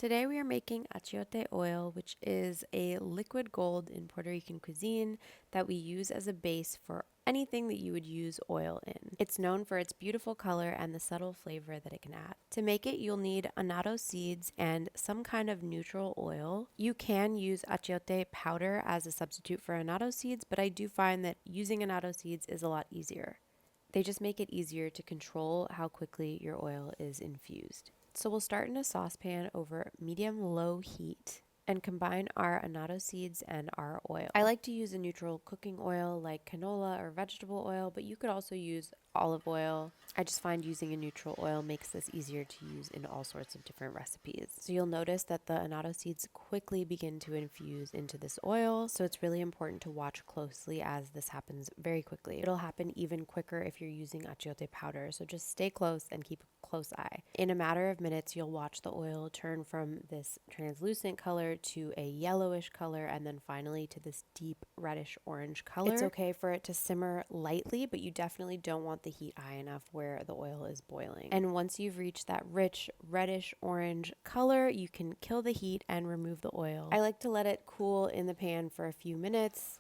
Today we are making achiote oil, which is a liquid gold in Puerto Rican cuisine that we use as a base for anything that you would use oil in. It's known for its beautiful color and the subtle flavor that it can add. To make it, you'll need annatto seeds and some kind of neutral oil. You can use achiote powder as a substitute for annatto seeds, but I do find that using annatto seeds is a lot easier. They just make it easier to control how quickly your oil is infused. So we'll start in a saucepan over medium-low heat and combine our annatto seeds and our oil. I like to use a neutral cooking oil like canola or vegetable oil, but you could also use olive oil. I just find using a neutral oil makes this easier to use in all sorts of different recipes. So you'll notice that the annatto seeds quickly begin to infuse into this oil, so it's really important to watch closely as this happens very quickly. It'll happen even quicker if you're using achiote powder, so just stay close and keep a close eye. In a matter of minutes, you'll watch the oil turn from this translucent color to a yellowish color and then finally to this deep reddish orange color. It's okay for it to simmer lightly, but you definitely don't want the heat high enough where the oil is boiling. And once you've reached that rich reddish orange color, you can kill the heat and remove the oil. I like to let it cool in the pan for a few minutes.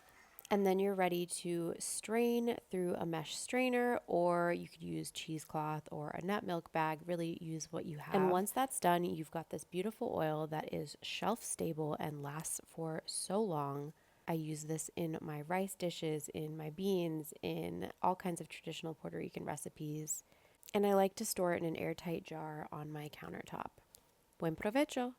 And then you're ready to strain through a mesh strainer, or you could use cheesecloth or a nut milk bag. Really use what you have. And once that's done, you've got this beautiful oil that is shelf stable and lasts for so long. I use this in my rice dishes, in my beans, in all kinds of traditional Puerto Rican recipes. And I like to store it in an airtight jar on my countertop. Buen provecho!